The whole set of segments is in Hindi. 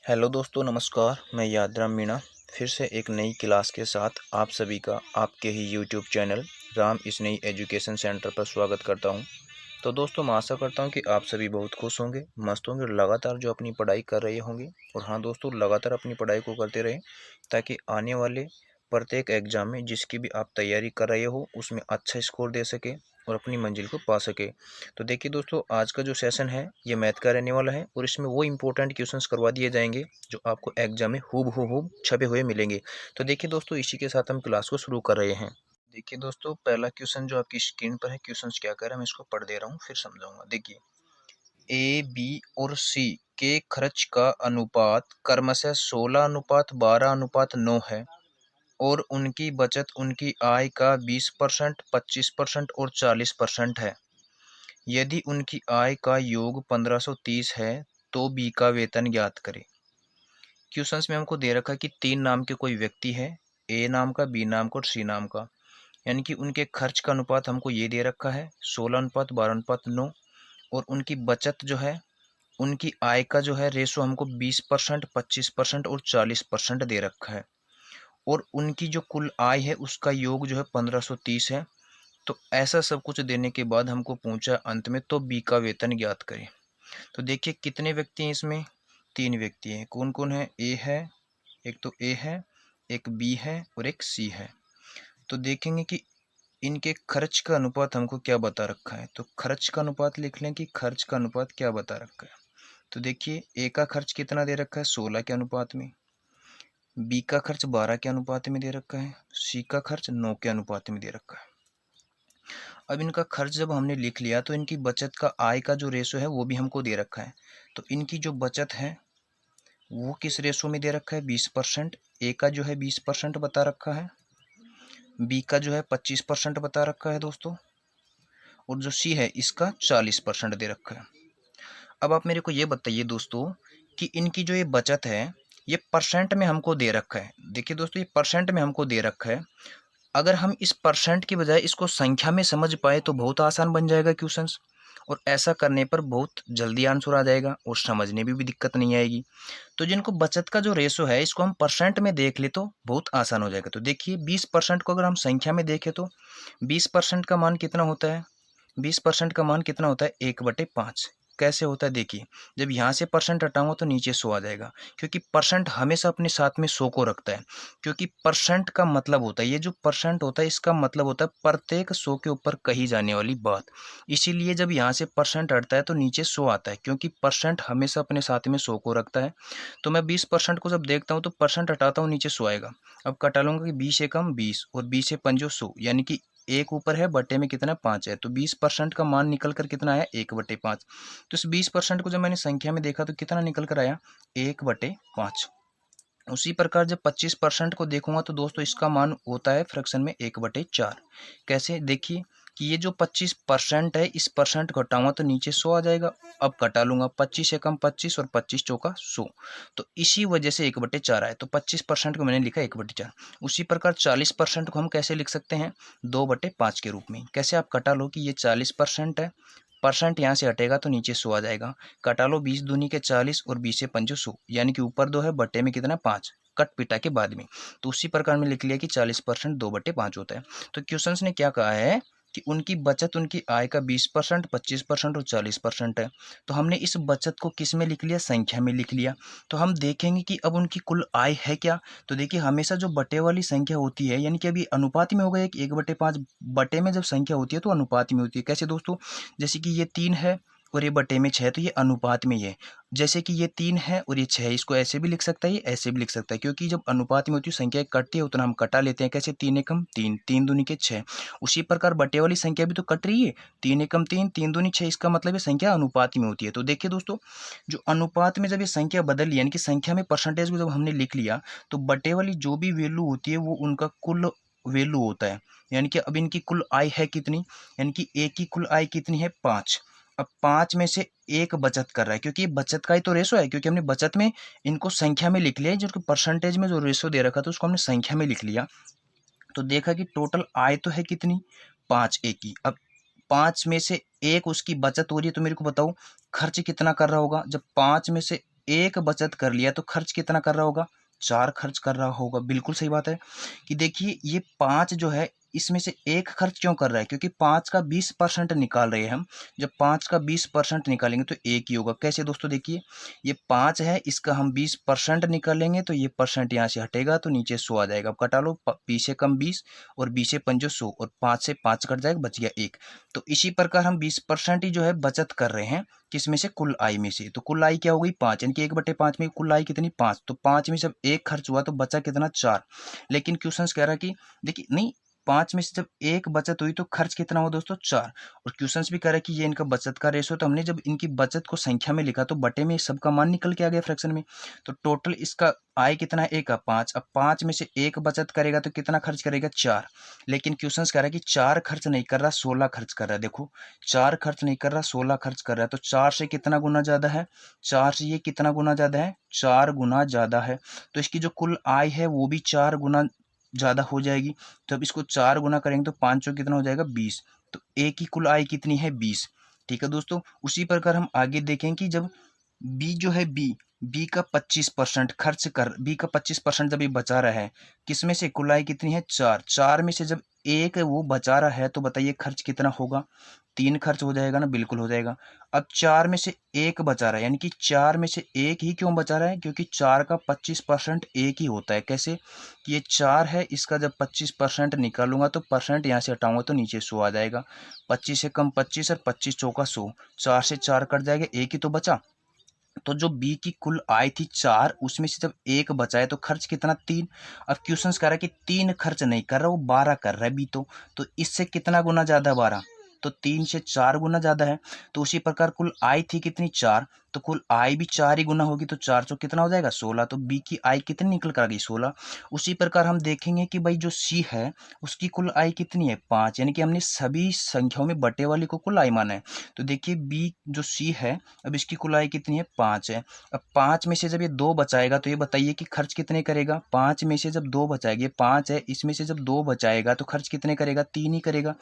हेलो दोस्तों, नमस्कार। मैं यादराम मीणा फिर से एक नई क्लास के साथ आप सभी का आपके ही यूट्यूब चैनल राम स्नेही एजुकेशन सेंटर पर स्वागत करता हूं। तो दोस्तों, मैं आशा करता हूं कि आप सभी बहुत खुश होंगे, मस्त होंगे और लगातार जो अपनी पढ़ाई कर रहे होंगे। और हाँ दोस्तों, लगातार अपनी पढ़ाई को करते रहें ताकि आने वाले प्रत्येक एग्जाम में जिसकी भी आप तैयारी कर रहे हो उसमें अच्छा स्कोर दे सके और अपनी मंजिल को पा सके। तो देखिए दोस्तों, आज का जो सेशन है ये मैथ का रहने वाला है और इसमें वो इंपॉर्टेंट क्वेश्चंस करवा दिए जाएंगे जो आपको एग्जाम में हूबहू छपे हुए मिलेंगे। तो देखिए दोस्तों, इसी के साथ हम क्लास को शुरू कर रहे हैं। देखिए दोस्तों, पहला क्वेश्चन जो आपकी स्क्रीन पर है, क्वेश्चन क्या कह रहा है मैं इसको पढ़ दे रहा हूँ फिर समझाऊंगा। देखिए, ए बी और सी के खर्च का अनुपात क्रमशः 16:12:9 है और उनकी बचत उनकी आय का 20%, 25% और 40% है। यदि उनकी आय का योग 1530 है तो बी का वेतन ज्ञात करें। क्वेश्चंस में हमको दे रखा है कि तीन नाम के कोई व्यक्ति है, ए नाम का, बी नाम का और सी नाम का। यानी कि उनके खर्च का अनुपात हमको ये दे रखा है 16:12:9 और उनकी बचत जो है, उनकी आय का जो है रेशो हमको 20%, 25% और 40% दे रखा है और उनकी जो कुल आय है उसका योग जो है 1530 है। तो ऐसा सब कुछ देने के बाद हमको पूछा अंत में तो बी का वेतन ज्ञात करें। तो देखिए कितने व्यक्ति हैं इसमें, तीन व्यक्ति हैं। कौन कौन है? ए है, एक तो ए है, एक बी है और एक सी है। तो देखेंगे कि इनके खर्च का अनुपात हमको क्या बता रखा है। तो खर्च का अनुपात लिख लें कि खर्च का अनुपात क्या बता रखा है। तो देखिए, ए का खर्च कितना दे रखा है 16 के अनुपात में, बी का खर्च 12 के अनुपात में दे रखा है, सी का खर्च 9 के अनुपात में दे रखा है। अब इनका खर्च जब हमने लिख लिया तो इनकी बचत का आय का जो रेशो है वो भी हमको दे रखा है। तो इनकी जो बचत है वो किस रेशो में दे रखा है 20%। ए का जो है 20% बता रखा है, बी का जो है 25% बता रखा है दोस्तों, और जो सी है इसका 40% दे रखा है। अब आप मेरे को ये बताइए दोस्तों कि इनकी जो ये बचत है ये परसेंट में हमको दे रखा है। देखिए दोस्तों, ये परसेंट में हमको दे रखा है। अगर हम इस परसेंट की बजाय इसको संख्या में समझ पाए तो बहुत आसान बन जाएगा क्वेश्चंस, और ऐसा करने पर बहुत जल्दी आंसर आ जाएगा और समझने में भी दिक्कत नहीं आएगी। तो जिनको बचत का जो रेशो है इसको हम परसेंट में देख ले तो बहुत आसान हो जाएगा। तो देखिए 20% को अगर हम संख्या में देखें तो 20% का मान कितना होता है, 20% का मान कितना होता है 1/5। कैसे होता है देखिए, जब यहाँ से परसेंट हटाऊंगा तो नीचे 100 आ जाएगा, क्योंकि परसेंट हमेशा अपने साथ में 100 को रखता है। क्योंकि परसेंट का मतलब होता है, ये जो परसेंट होता है इसका मतलब होता है प्रत्येक 100 के ऊपर कही जाने वाली बात। इसीलिए जब यहाँ से परसेंट हटता है तो नीचे 100 आता है, क्योंकि परसेंट हमेशा अपने साथ में 100 को रखता है। तो मैं 20% को जब देखता हूँ तो परसेंट हटाता हूँ नीचे 100 आएगा। अब कटा लूंगा कि 20 से कम 20 और 20 से पंजो 100, यानी कि एक ऊपर है बटे में कितना 5 है। तो 20% का मान निकल कर कितना आया 1/5। तो इस 20% को जब मैंने संख्या में देखा तो कितना निकल कर आया 1/5। उसी प्रकार जब 25% को देखूंगा तो दोस्तों इसका मान होता है फ्रैक्शन में 1/4। कैसे देखिए कि ये जो 25% है इस परसेंट को हटाऊंगा तो नीचे 100 आ जाएगा। अब कटा लूंगा 25 से कम 25 और 25 चौका 100, तो इसी वजह से 1/4 आए। तो 25% को मैंने लिखा 1/4। उसी प्रकार 40% को हम कैसे लिख सकते हैं 2/5 के रूप में। कैसे, आप कटा लो कि ये 40% है, परसेंट यहाँ से हटेगा तो नीचे 100 आ जाएगा। कटा लो 20 दूनी के 40 और 20 से पंजो 100, यानी कि ऊपर 2 है बटे में कितना 5, कट पिटा के बाद में। तो उसी प्रकार में लिख लिया कि 40% 2/5 होता है। तो क्वेश्चंस ने क्या कहा है कि उनकी बचत उनकी आय का 20%, 25% और 40% है। तो हमने इस बचत को किस में लिख लिया, संख्या में लिख लिया। तो हम देखेंगे कि अब उनकी कुल आय है क्या। तो देखिए हमेशा जो बटे वाली संख्या होती है, यानी कि अभी अनुपात में हो गया कि 1/5, बटे में जब संख्या होती है तो अनुपात में होती है। कैसे दोस्तों, जैसे कि ये 3 है और ये बटे में 6 है तो ये अनुपात में ही है। जैसे कि ये 3 है और ये 6 है, इसको ऐसे भी लिख सकता है, ये ऐसे भी लिख सकता है, क्योंकि जब अनुपात में होती है संख्या कटती है उतना हम कटा लेते हैं। कैसे, 3 एकम 3, 3 दूनी के 6। उसी प्रकार बटे वाली संख्या भी तो कट रही है, 3 एकम 3, 3 दूनी 6। इसका मतलब ये संख्या अनुपात में होती है। तो देखिए दोस्तों, जो अनुपात में जब ये संख्या बदल, यानी कि संख्या में परसेंटेज को जब हमने लिख लिया तो बटे वाली जो भी वैल्यू होती है वो उनका कुल वैल्यू होता है। यानी कि अब इनकी कुल आय है कितनी, यानी कि ए की कुल आय कितनी है 5। अब 5 में से एक बचत कर रहा है, क्योंकि ये बचत का ही तो रेशो है, क्योंकि हमने बचत में इनको संख्या में लिख लिया है, जो परसेंटेज में जो रेशो दे रखा था उसको हमने संख्या में लिख लिया। तो देखा कि टोटल आय तो है कितनी 5 ए की। अब 5 में से एक उसकी बचत हो रही है, तो मेरे को बताओ खर्च कितना कर रहा होगा। जब 5 में से एक बचत कर लिया तो खर्च कितना कर रहा होगा, 4 खर्च कर रहा होगा। बिल्कुल सही बात है कि देखिए ये 5 जो है इसमें से एक खर्च क्यों कर रहा है, क्योंकि 5 का 20% निकाल रहे हैं हम। जब 5 का 20% निकालेंगे तो एक ही होगा। कैसे दोस्तों, देखिए ये 5 है, इसका हम 20% निकालेंगे तो ये परसेंट यहाँ से हटेगा तो नीचे 100 आ जाएगा। अब कटा लो, 20 से कम 20 और 20 से 5 100 और 5 से 5 कट जाएगा, बच गया 1। तो इसी प्रकार हम 20% ही जो है बचत कर रहे हैं, किसमें से, कुल आय में से। तो कुल आय क्या हो गई 5, यानी कि 1/5 में कुल आय कितनी 5। तो 5 में जब एक खर्च हुआ तो बचा कितना 4। लेकिन क्वेश्चन कह रहा है कि देखिए नहीं, 5 में से जब एक बचत हुई तो खर्च कितना हुआ दोस्तों 4। और क्वेश्चंस भी कह रहा है कि ये इनका बचत का रेशो, तो हमने जब इनकी बचत को संख्या में लिखा तो बटे में सबका मान निकल के आ गया फ्रैक्शन में। तो टोटल इसका आय कितना है, 1 का 5। अब 5 में से एक बचत करेगा तो कितना खर्च करेगा 4। लेकिन क्वेश्चंस कह रहा है कि 4 खर्च नहीं कर रहा, 16 खर्च कर रहा है। देखो 4 खर्च नहीं कर रहा, 16 खर्च कर रहा है। तो 4 से कितना गुना ज्यादा है, 4 से ये कितना गुना ज्यादा है, 4 गुना ज्यादा है। तो इसकी जो कुल आय है वो भी 4 गुना ज़्यादा हो जाएगी। तो अब इसको 4 गुना करेंगे तो 5 चौक कितना हो जाएगा 20। तो ए की कुल आय कितनी है 20। ठीक है दोस्तों, उसी प्रकार हम आगे देखें कि जब बी जो है बी का 25% खर्च कर, बी का 25% जब ये बचा रहा है, किसमें से, कुल आय कितनी है 4, 4 में से जब एक वो बचा रहा है तो बताइए खर्च कितना होगा, 3 खर्च हो जाएगा ना, बिल्कुल हो जाएगा। अब 4 में से एक बचा रहा है, यानी कि 4 में से एक ही क्यों बचा रहा है, क्योंकि 4 का 25% एक ही होता है। कैसे कि ये 4 है, इसका जब 25% निकालूंगा तो परसेंट यहाँ से हटाऊंगा तो नीचे 100 आ जाएगा। 25 से कम 25 और 25 चौका 100, 4 से 4 कट जाएगा, एक ही तो बचा। तो जो बी की कुल आय थी 4, उसमें से जब एक बचा है तो खर्च कितना 3। अब क्वेश्चन कह रहा है कि 3 खर्च नहीं कर रहा, वो 12 कर रहा है बी। तो इससे कितना गुना ज्यादा है 12, तो 3 से 4 गुना ज्यादा है। तो उसी प्रकार कुल आय थी कितनी 4, तो कुल आय भी 4 ही गुना होगी। तो 4 चौक कितना हो जाएगा 16। तो बी की आय कितनी निकल कर आ गई 16। उसी प्रकार हम देखेंगे कि भाई जो सी है उसकी कुल आय कितनी है 5, यानी कि हमने सभी संख्याओं में बटे वाली को कुल आय माना है। तो देखिए बी जो सी है, अब इसकी कुल आय कितनी है 5 है। अब 5 में से जब ये 2 बचाएगा तो ये बताइए कि खर्च कितने करेगा। 5 में से जब 2 बचाएगा, ये 5 है, इसमें से जब 2 बचाएगा तो खर्च कितने करेगा, 3 ही करेगा।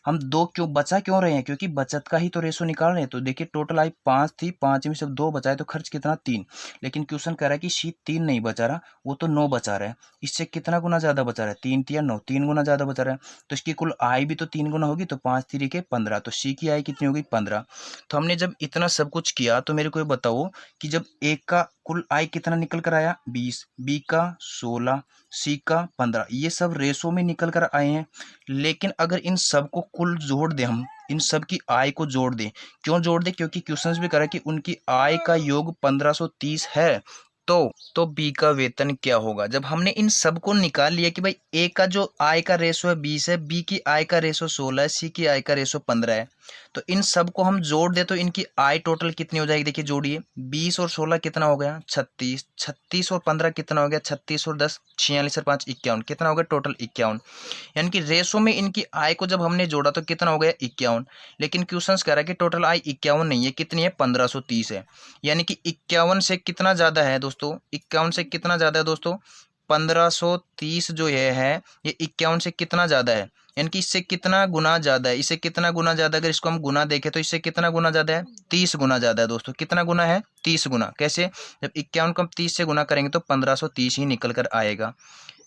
हम 2 क्यों बचा क्यों रहे हैं, क्योंकि बचत का ही तो रेशो निकाल रहे हैं। तो देखिए टोटल आय 5 थी, 5 में से 2 बचाए तो खर्च कितना 3। लेकिन क्वेश्चन कह रहा है कि सी 3 नहीं बचा रहा, वो तो 9 बचा रहा है। इससे कितना गुना ज्यादा बचा रहा है, 3 तिया 9, 3 गुना ज्यादा बचा रहा है। तो इसकी कुल आय भी तो 3 गुना होगी, तो 5 3 15। तो सी की आय कितनी होगी 15। तो हमने जब इतना सब कुछ किया तो मेरे को ये बताओ कि जब एक का कुल आय कितना निकल कर आया 20, बी का 16, सी का 15, ये सब रेशो में निकल कर आए हैं। लेकिन अगर इन सब को कुल जोड़ दें, हम इन सब की आय को जोड़ दें, क्यों जोड़ दें, क्योंकि क्वेश्चंस भी करा कि उनकी आय का योग 1530 है। तो बी का वेतन क्या होगा। जब हमने इन सब को निकाल लिया कि भाई ए का जो आय का रेशो है 20 है, बी की आय का रेशो 16 है, सी की आय का रेशो 15 है, तो इन सब को हम जोड़ दे तो इनकी आय टोटल कितनी हो जाएगी। देखिए जोड़िए, 20 और 16 कितना हो गया 36, 36 और 15 कितना हो गया 36 और 10 46 और 5 51, कितना हो गया टोटल 51। यानी कि रेशो में इनकी आय को जब हमने जोड़ा तो कितना हो गया 51। लेकिन क्वेश्चंस कह रहा है कि टोटल आय 51 नहीं है, कितनी है 1530 है। यानी कि 51 से कितना ज्यादा है दोस्तों, 51 से कितना ज्यादा है दोस्तों, 1530 जो ये है ये 51 से कितना ज्यादा है, यानी कि इससे कितना गुना ज्यादा है, इससे कितना गुना ज्यादा। अगर इसको हम गुना देखें तो इससे कितना गुना ज्यादा है 30 गुना ज्यादा है दोस्तों। कितना गुना है 30 गुना। कैसे, जब 51 को हम 30 से गुना करेंगे तो 1530 ही निकल कर आएगा।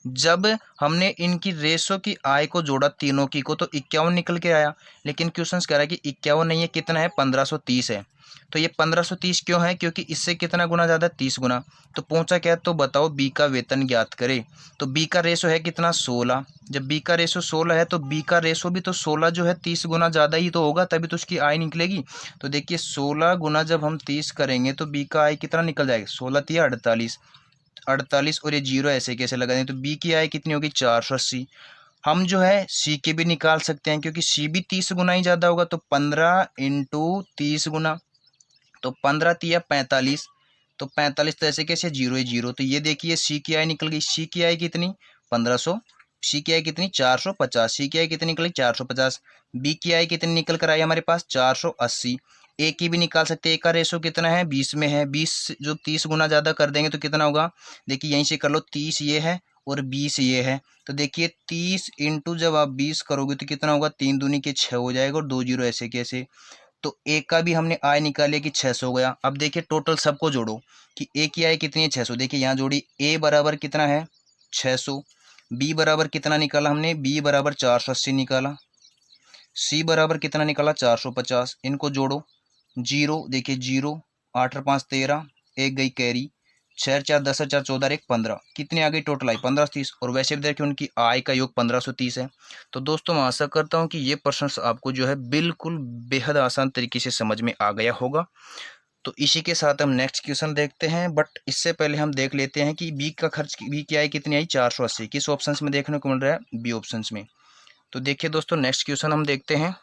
जब हमने इनकी रेशो की आय को जोड़ा तीनों की को तो 51 निकल के आया। लेकिन क्वेश्चन कह रहा है कि 51 नहीं है, कितना है 1530 है। तो ये 1530 क्यों है, क्योंकि इससे कितना गुना ज्यादा 30 गुना। तो पहुंचा क्या, तो बताओ बी का वेतन ज्ञात करे। तो बी का रेशो है कितना 16। जब बी का रेशो 16 है तो बी का रेशो भी तो 16 जो है 30 गुना ज्यादा ही तो होगा, तभी तो उसकी आय निकलेगी। तो देखिए 16 गुना जब हम 30 करेंगे तो बी का आय कितना निकल जाएगा, 16 तिया 48, 48 और ये जीरो ऐसे कैसे लगा दें। तो बी की आय कितनी होगी 480। हम जो है सी के भी निकाल सकते हैं, क्योंकि सी भी 30 गुना ही ज़्यादा होगा। तो 15 इंटू 30 गुना, तो 15 तिया 45, तो 45 तो ऐसे कैसे, जीरो है जीरो। तो ये देखिए सी की आय निकल गई। सी की आय कितनी 1500, सी की आय कितनी 450, सी की आय कितनी निकली 450। बी की आय कितनी निकल कर आई हमारे पास 480। ए की भी निकाल सकते हैं, ए का रेशो कितना है 20 में है, 20 जो 30 गुना ज़्यादा कर देंगे तो कितना होगा, देखिए यहीं से कर लो, 30 ये है और 20 ये है। तो देखिए 30 इंटू जब आप 20 करोगे तो कितना होगा, 3 दूनी के 6 हो जाएगा और 2 जीरो ऐसे कैसे। तो ए का भी हमने आय निकाले कि 600 हो गया। अब देखिए टोटल सबको जोड़ो कि ए की आय कितनी है 600। देखिए यहाँ जोड़ी, ए बराबर कितना है 600, बी बराबर कितना निकाला हमने, बी बराबर 480 निकाला, सी बराबर कितना निकाला 450। इनको जोड़ो, जीरो, देखिए जीरो, 8 और 5 13, एक गई कैरी, 6 4 10 4 14 1 15, कितनी आ गई टोटल आई 1530। और वैसे भी देखिए उनकी आय का योग 1530 है। तो दोस्तों मैं आशा करता हूँ कि ये प्रश्न आपको जो है बिल्कुल बेहद आसान तरीके से समझ में आ गया होगा। तो इसी के साथ हम नेक्स्ट क्वेश्चन देखते हैं, बट इससे पहले हम देख लेते हैं कि बी का खर्च, बी की आय कितनी आई 480, किस ऑप्शन में देखने को मिल रहा है, बी ऑप्शन में। तो देखिए दोस्तों नेक्स्ट क्वेश्चन हम देखते हैं।